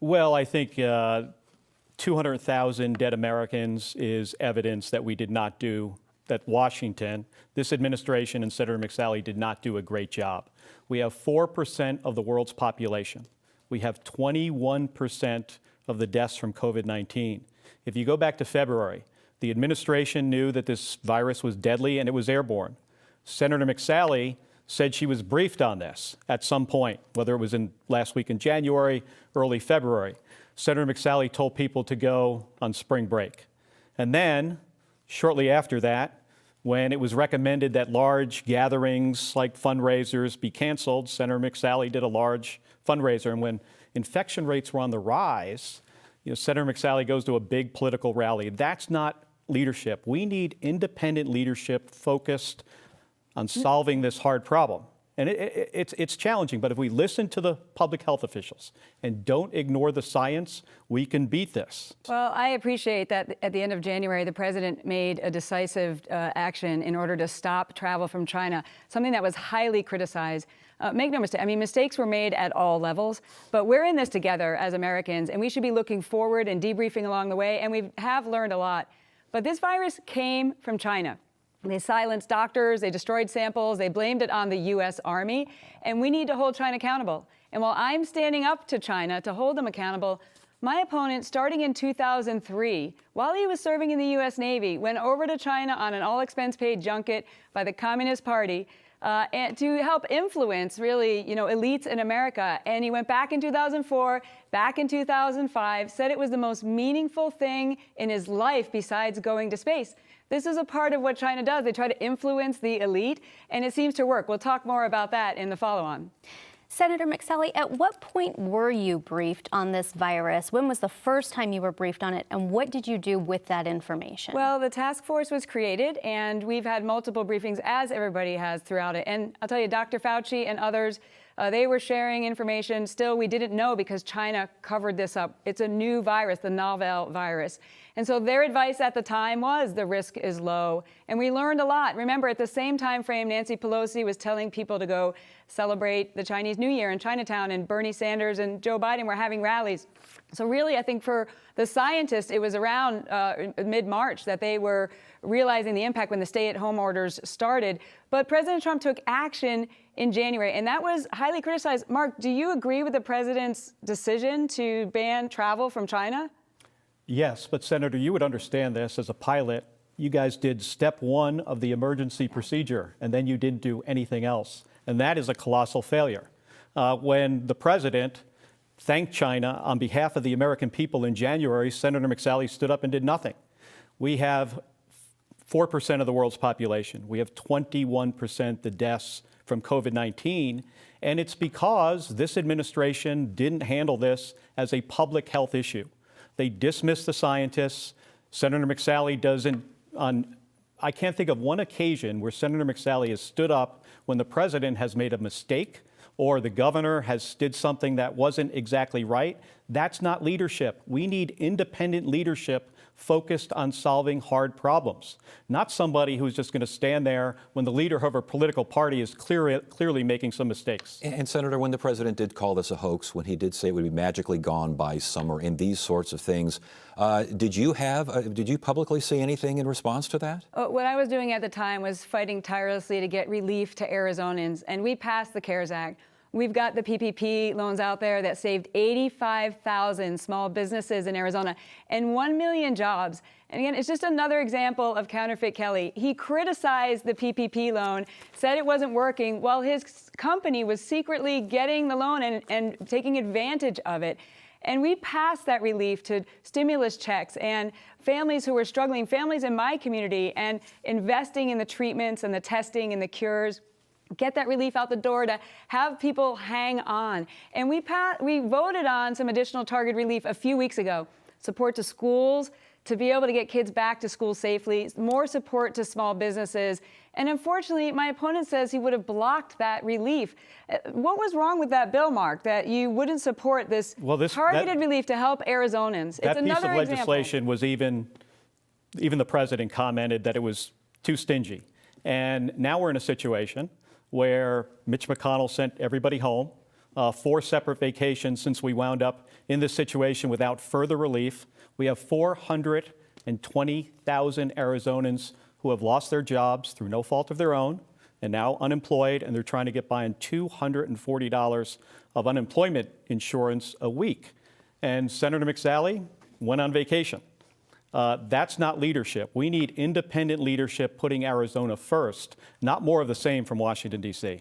Well, I think 200,000 dead Americans is evidence that we did not do, that Washington, this administration and Senator McSally did not do a great job. We have 4% of the world's population. We have 21% of the deaths from COVID-19. If you go back to February, the administration knew that this virus was deadly and it was airborne. Senator McSally said she was briefed on this at some point, whether it was in last week in January, early February. Senator McSally told people to go on spring break. And then, shortly after that, when it was recommended that large gatherings like fundraisers be canceled, Senator McSally did a large fundraiser. And when infection rates were on the rise, Senator McSally goes to a big political rally. That's not leadership. We need independent leadership focused on solving this hard problem. And it's challenging, but if we listen to the public health officials and don't ignore the science, we can beat this. Well, I appreciate that at the end of January, the president made a decisive action in order to stop travel from China, something that was highly criticized. Make no mistake, mistakes were made at all levels, but we're in this together as Americans, and we should be looking forward and debriefing along the way, and we have learned a lot. But this virus came from China. They silenced doctors, they destroyed samples, they blamed it on the U.S. Army, and we need to hold China accountable. And while I'm standing up to China to hold them accountable, my opponent, starting in 2003, while he was serving in the U.S. Navy, went over to China on an all-expense-paid junket by the Communist Party and to help influence, really, elites in America. And he went back in 2004, back in 2005, said it was the most meaningful thing in his life besides going to space. This is a part of what China does. They try to influence the elite, and it seems to work. We'll talk more about that in the follow-on. Senator McSally, at what point were you briefed on this virus? When was the first time you were briefed on it, and what did you do with that information? Well, the task force was created, and we've had multiple briefings, as everybody has throughout it. And I'll tell you, Dr. Fauci and others, they were sharing information. Still, we didn't know because China covered this up. It's a new virus, the novel virus. And so their advice at the time was the risk is low. And we learned a lot. Remember, at the same time frame, Nancy Pelosi was telling people to go celebrate the Chinese New Year in Chinatown, and Bernie Sanders and Joe Biden were having rallies. So really, I think for the scientists, it was around mid-March that they were realizing the impact when the stay-at-home orders started. But President Trump took action in January, and that was highly criticized. Mark, do you agree with the president's decision to ban travel from China? Yes, but Senator, you would understand this as a pilot. You guys did step one of the emergency procedure, and then you didn't do anything else. And that is a colossal failure. When the president thanked China on behalf of the American people in January, Senator McSally stood up and did nothing. We have 4% of the world's population. We have 21% the deaths from COVID-19, and it's because this administration didn't handle this as a public health issue. They dismissed the scientists. Senator McSally doesn't, I can't think of one occasion where Senator McSally has stood up when the president has made a mistake or the governor did something that wasn't exactly right. That's not leadership. We need independent leadership focused on solving hard problems, not somebody who's just going to stand there when the leader of a political party is clearly making some mistakes. And Senator, when the president did call this a hoax, when he did say it would be magically gone by summer and these sorts of things, did you publicly say anything in response to that? What I was doing at the time was fighting tirelessly to get relief to Arizonans, and we passed the CARES Act. We've got the PPP loans out there that saved 85,000 small businesses in Arizona and 1 million jobs. And again, it's just another example of Counterfeit Kelly. He criticized the PPP loan, said it wasn't working, while his company was secretly getting the loan and taking advantage of it. And we passed that relief to stimulus checks and families who were struggling, families in my community, and investing in the treatments and the testing and the cures. Get that relief out the door to have people hang on. And we voted on some additional target relief a few weeks ago. Support to schools, to be able to get kids back to school safely, more support to small businesses. And unfortunately, my opponent says he would have blocked that relief. What was wrong with that bill, Mark, that you wouldn't support this targeted relief to help Arizonans? That piece of legislation was even the president commented that it was too stingy. And now we're in a situation where Mitch McConnell sent everybody home. 4 separate vacations since we wound up in this situation without further relief. We have 420,000 Arizonans who have lost their jobs through no fault of their own and now unemployed, and they're trying to get by on $240 of unemployment insurance a week. And Senator McSally went on vacation. That's not leadership. We need independent leadership putting Arizona first, not more of the same from Washington, D.C.